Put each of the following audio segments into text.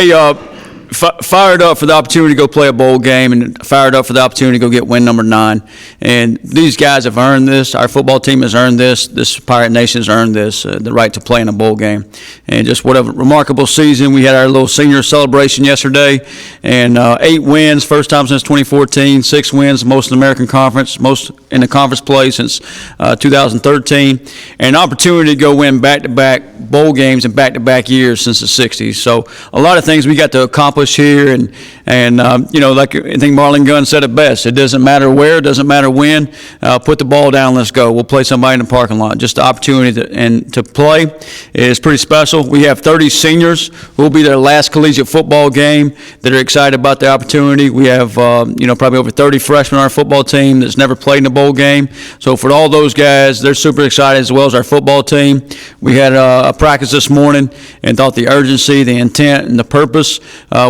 Hey, fired up for the opportunity to go play a bowl game, and fired up for the opportunity to go get win number 9. And these guys have earned this. Our football team has earned this. This Pirate Nation has earned this, the right to play in a bowl game. And just what a remarkable season. We had our little senior celebration yesterday, and 8 wins, first time since 2014, 6 wins, most in the American Conference, most in the conference play since 2013, and an opportunity to go win back-to-back bowl games in back-to-back years since the 60s. So a lot of things we got to accomplish here, and like I think Marlon Gunn said it best, it doesn't matter where, it doesn't matter when, put the ball down, let's go. We'll play somebody in the parking lot. Just the opportunity to play is pretty special. We have 30 seniors who will be their last collegiate football game that are excited about the opportunity. We have probably over 30 freshmen on our football team that's never played in a bowl game. So for all those guys, they're super excited, as well as our football team. We had a practice this morning and thought the urgency, the intent, and the purpose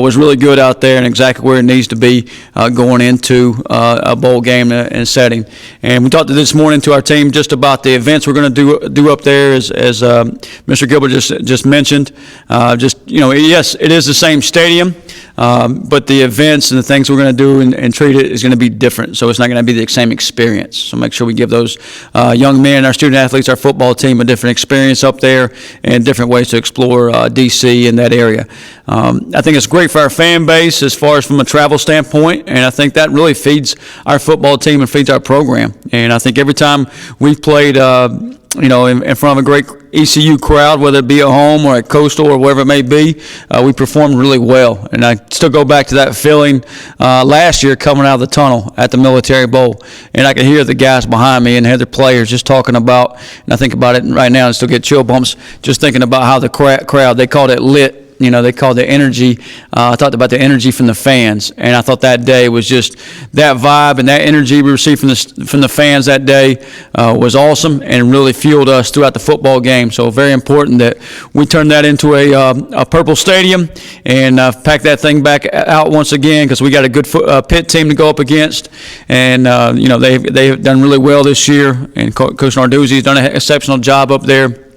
was really good out there, and exactly where it needs to be going into a bowl game and setting. And we talked this morning to our team just about the events we're going to do up there, as Mr. Gilbert just mentioned. Yes, it is the same stadium, but the events and the things we're going to do and treat it is going to be different. So it's not going to be the same experience. So make sure we give those young men, our student athletes, our football team, a different experience up there and different ways to explore D.C. in that area. I think it's great for our fan base as far as from a travel standpoint, and I think that really feeds our football team and feeds our program. And I think every time we've played in front of a great ECU crowd, whether it be at home or at Coastal or wherever it may be, we performed really well. And I still go back to that feeling last year coming out of the tunnel at the Military Bowl. And I could hear the guys behind me and hear the players just talking about, and I think about it right now and still get chill bumps just thinking about how the crowd, they called it lit. They called the energy. I talked about the energy from the fans, and I thought that day was just that vibe and that energy we received from the fans that day was awesome and really fueled us throughout the football game. So very important that we turn that into a purple stadium and pack that thing back out once again, because we got a good Pitt team to go up against, and they've done really well this year, and Coach Narduzzi has done an exceptional job up there.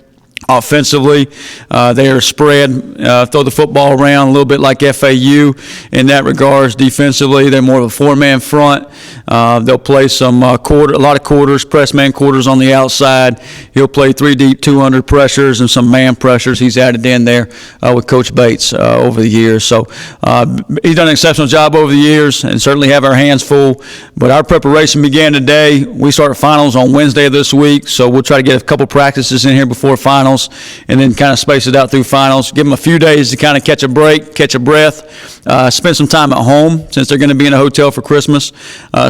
Offensively, they are spread, throw the football around a little bit like FAU in that regards. Defensively, they're more of a four-man front. They'll play a lot of quarters, press man quarters on the outside. He'll play 3 deep, 200 pressures and some man pressures he's added in there with Coach Bates over the years. So he's done an exceptional job over the years and certainly have our hands full. But our preparation began today. We start finals on Wednesday of this week, so we'll try to get a couple practices in here before finals, and then kind of space it out through finals. Give them a few days to kind of catch a break, catch a breath, spend some time at home since they're going to be in a hotel for Christmas.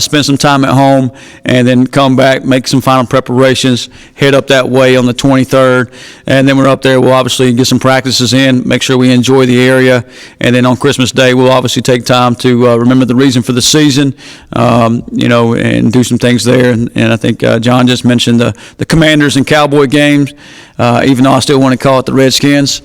Spend some time at home, and then come back, make some final preparations, head up that way on the 23rd, and then we're up there. We'll obviously get some practices in, make sure we enjoy the area, and then on Christmas Day, we'll obviously take time to remember the reason for the season, and do some things there. And I think John just mentioned the Commanders and Cowboy games, even though I still want to call it the Redskins.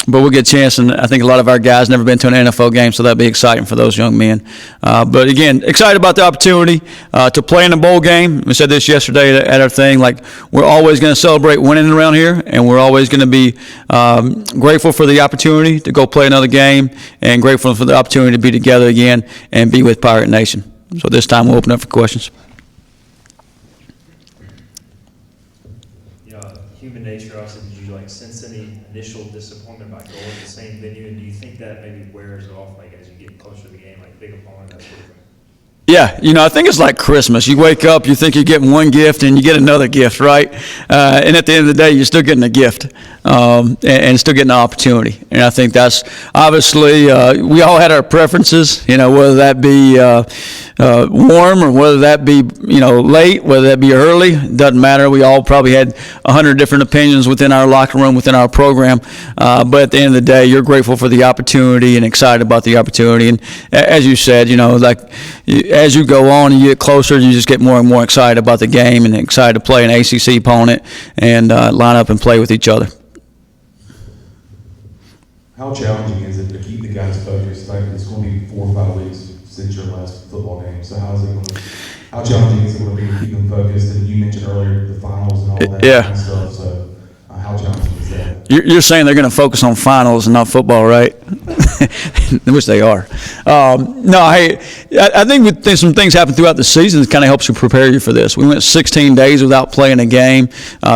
But we'll get a chance, and I think a lot of our guys never been to an NFL game, so that'll be exciting for those young men. But again, excited about the opportunity to play in a bowl game. We said this yesterday at our thing, like we're always going to celebrate winning around here, and we're always going to be grateful for the opportunity to go play another game, and grateful for the opportunity to be together again and be with Pirate Nation. So this time we'll open up for questions. Human nature, obviously, did you sense any initial disappointment by going to the same venue, and do you think that maybe wears off as you get closer to the game, big opponent, that sort of thing? Yeah, I think it's like Christmas. You wake up, you think you're getting one gift, and you get another gift, right? And at the end of the day, you're still getting a gift, and still getting an opportunity. And I think that's obviously we all had our preferences, whether that be warm or whether that be late, whether that be early. It doesn't matter. We all probably had 100 different opinions within our locker room, within our program. But at the end of the day, you're grateful for the opportunity and excited about the opportunity. And as you said, as you go on and you get closer, you just get more and more excited about the game and excited to play an ACC opponent and line up and play with each other. How challenging is it to keep the guys focused? It's going to be 4 or 5 weeks since your last football game. So how challenging is it going to be to keep them focused? And you mentioned earlier the finals and all that kind of stuff. So how challenging is that? You're saying they're going to focus on finals and not football, right? Which they are. No, hey, I think some things happen throughout the season that kind of helps you prepare you for this. We went 16 days without playing a game.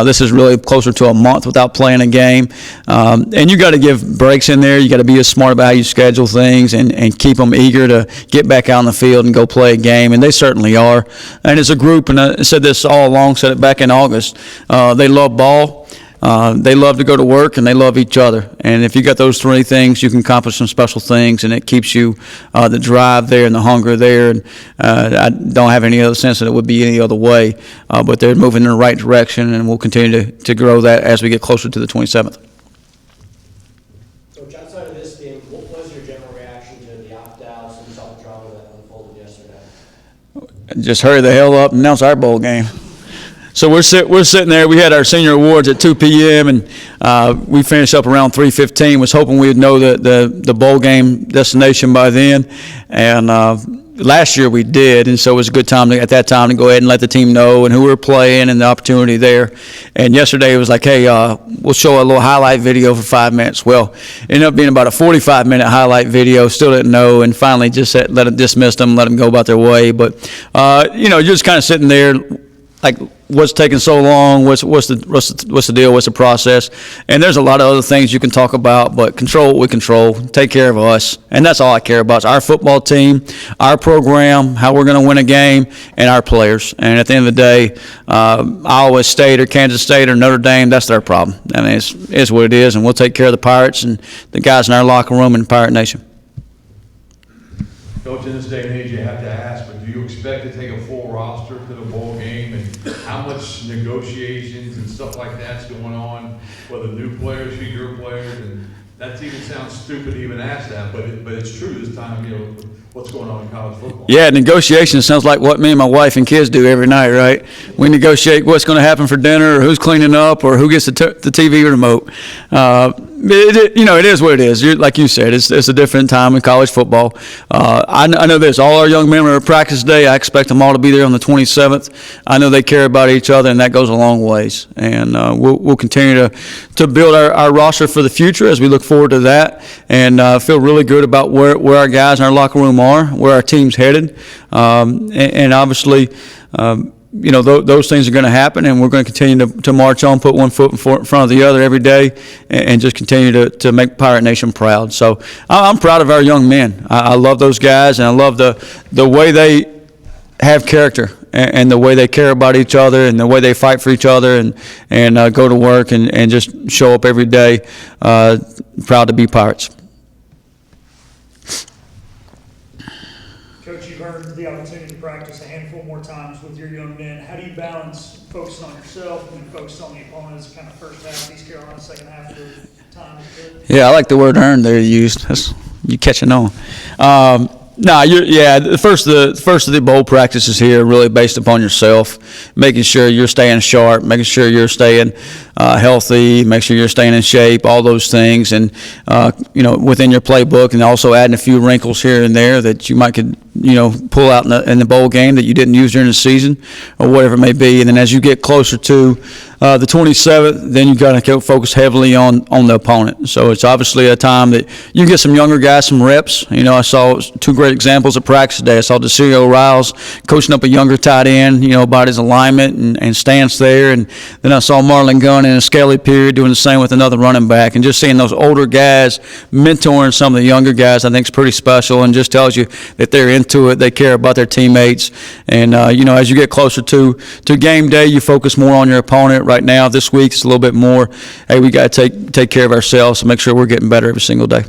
This is really closer to a month without playing a game. And you got to give breaks in there. You got to be as smart about how you schedule things and keep them eager to get back out on the field and go play a game. And they certainly are. And as a group, and I said this all along, said it back in August, they love ball. They love to go to work, and they love each other. And if you got those three things, you can accomplish some special things, and it keeps you the drive there and the hunger there. And I don't have any other sense that it would be any other way. But they're moving in the right direction, and we'll continue to grow that as we get closer to the 27th. Coach, outside of this game, what was your general reaction to the opt-outs and saw the drama that unfolded yesterday? Just hurry the hell up and announce our bowl game. So we're sitting there. We had our senior awards at 2 p.m. and we finished up around 3:15. Was hoping we would know the bowl game destination by then, and last year we did, and so it was a good time at that time to go ahead and let the team know and who we were playing and the opportunity there. And yesterday it was like, hey, we'll show a little highlight video for 5 minutes. Well, it ended up being about a 45-minute highlight video. Still didn't know, and finally just dismissed them, let them go about their way. But you're just kind of sitting there, like, what's taking so long? What's the deal? What's the process? And there's a lot of other things you can talk about, but control what we control. Take care of us, and that's all I care about. It's our football team, our program, how we're going to win a game, and our players. And at the end of the day, Iowa State or Kansas State or Notre Dame, that's their problem. I mean, it's what it is, and we'll take care of the Pirates and the guys in our locker room and Pirate Nation. Coach, in this day and age, you have to ask, but do you expect to take a full roster to the bowl game? And how much negotiations and stuff like that's going on for the new players, future players? And that even sounds stupid to even ask that, but it's true this time, what's going on in college football. Yeah, negotiation sounds like what me and my wife and kids do every night, right? We negotiate what's going to happen for dinner, or who's cleaning up, or who gets the TV remote. It is what it is. Like you said, it's a different time in college football. I know this. All our young men are at practice day. I expect them all to be there on the 27th. I know they care about each other, and that goes a long ways. And we'll continue to build our roster for the future as we look forward to that, and feel really good about where our guys in our locker room are, where our team's headed. And obviously, those things are going to happen, and we're going to continue to march on, put one foot in front of the other every day, and just continue to make Pirate Nation proud. So I'm proud of our young men. I love those guys, and I love the way they have character and the way they care about each other and the way they fight for each other and go to work and just show up every day. Proud to be Pirates. Coach, you've earned the opportunity to practice a handful more times with your young men. How do you balance focusing on yourself and focusing on the opponents, kind of first half, East Carolina, second half of the time? Yeah, I like the word earned there you used. You catching on. The first of the bowl practices here are really based upon yourself, making sure you're staying sharp, making sure you're staying healthy, make sure you're staying in shape, all those things, and within your playbook, and also adding a few wrinkles here and there that you could pull out in the bowl game that you didn't use during the season, or whatever it may be. And then as you get closer to the 27th, then you got to focus heavily on the opponent. So it's obviously a time that you get some younger guys some reps. I saw two great examples of practice today. I saw DeCilio Riles coaching up a younger tight end, about his alignment and stance there. And then I saw Marlon Gunn in a scaly period doing the same with another running back. And just seeing those older guys mentoring some of the younger guys, I think is pretty special, and just tells you that they're into it, they care about their teammates. And, as you get closer to game day, you focus more on your opponent. Right now, this week, it's a little bit more, hey, we got to take care of ourselves and make sure we're getting better every single day.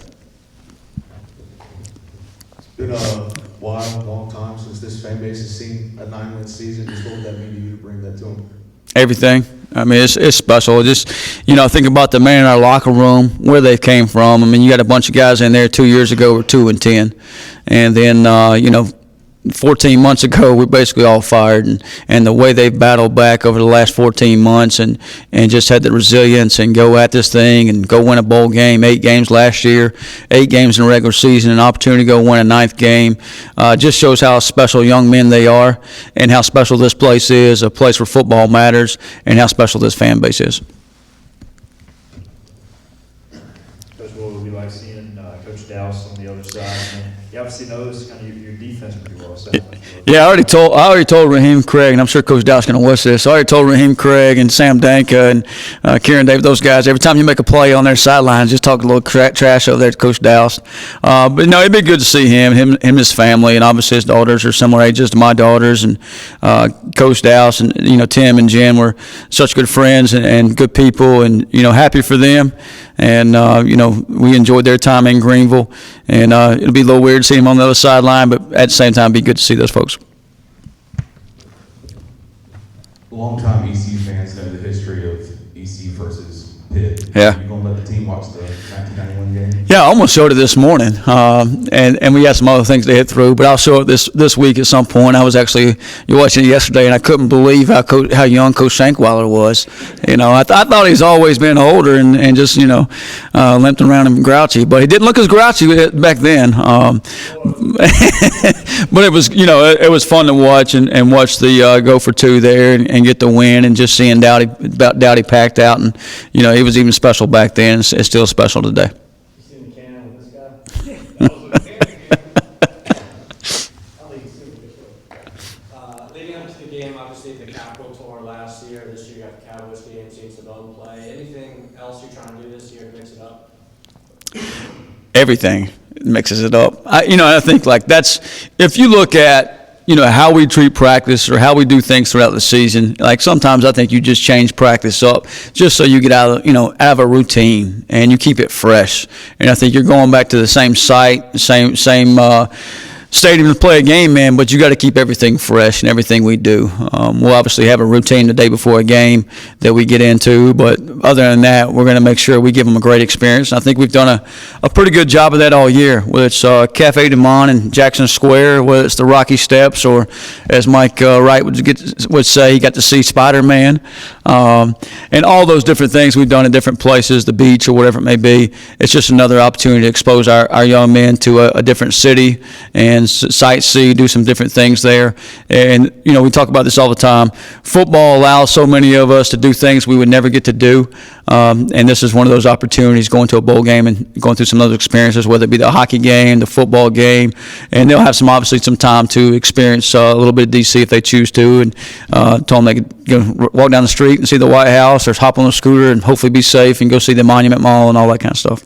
It's been a long time since this fan base has seen a 9-win season. Just what would that mean to you to bring that to them? Everything. I mean, it's special. Just, think about the men in our locker room, where they came from. I mean, you got a bunch of guys in there 2 years ago were 2-10. And then, 14 months ago, we basically all fired, and the way they've battled back over the last 14 months and just had the resilience and go at this thing and go win a bowl game, 8 games last year, 8 games in the regular season, an opportunity to go win a 9th game, just shows how special young men they are and how special this place is, a place where football matters, and how special this fan base is. other side. And he obviously knows kind of your defense pretty well. So Yeah, I already told Raheem Craig, and I'm sure Coach Dow's going to watch this. I already told Raheem Craig and Sam Danka and Kieran David, those guys, every time you make a play on their sidelines, just talk a little trash over there to Coach Dow's. But no, it'd be good to see him and his family, and obviously his daughters are similar ages to my daughters, and Coach Dow's and Tim and Jen were such good friends and good people, and happy for them. And we enjoyed their time in Greenville, and it'll be a little weird to see him on the other sideline, but at the same time, it'd be good to see those folks. Longtime ECU fans know the history of ECU versus Pitt. Yeah. You gonna let the team watch the 1991 game? Yeah, I almost showed it this morning, and we got some other things to hit through, but I'll show it this week at some point. I was actually watching it yesterday, and I couldn't believe how young Coach Shankweiler was. I thought he's always been older and just limping around and grouchy, but he didn't look as grouchy back then. But it was it was fun to watch and watch the go for two there and get the win, and just seeing Dowdy packed out, and he was even special back then. It's still special today. You seen the cannon with this guy? Leading up to the game, obviously the Capital Tour last year. This year you got the Cowboys game, seen Savone play. Anything else you're trying to do this year to mix it up? Everything mixes it up. I think that's, if you look at how we treat practice or how we do things throughout the season. Like sometimes I think you just change practice up just so you get out of a routine and you keep it fresh. And I think you're going back to the same site, same stadium to play a game, man, but you got to keep everything fresh and everything we do. We'll obviously have a routine the day before a game that we get into, but other than that, we're going to make sure we give them a great experience. And I think we've done a pretty good job of that all year, whether it's Cafe Du Monde and Jackson Square, whether it's the Rocky Steps, or as Mike Wright would say, he got to see Spider-Man, and all those different things we've done in different places, the beach or whatever it may be. It's just another opportunity to expose our young men to a different city and sightsee, do some different things there. And we talk about this all the time. Football allows so many of us to do things we would never get to do, and this is one of those opportunities, going to a bowl game and going through some of those experiences, whether it be the hockey game, the football game, and they'll have obviously some time to experience a little bit of DC if they choose to, and told them they could go walk down the street and see the White House, or hop on a scooter and hopefully be safe and go see the Monument Mall and all that kind of stuff.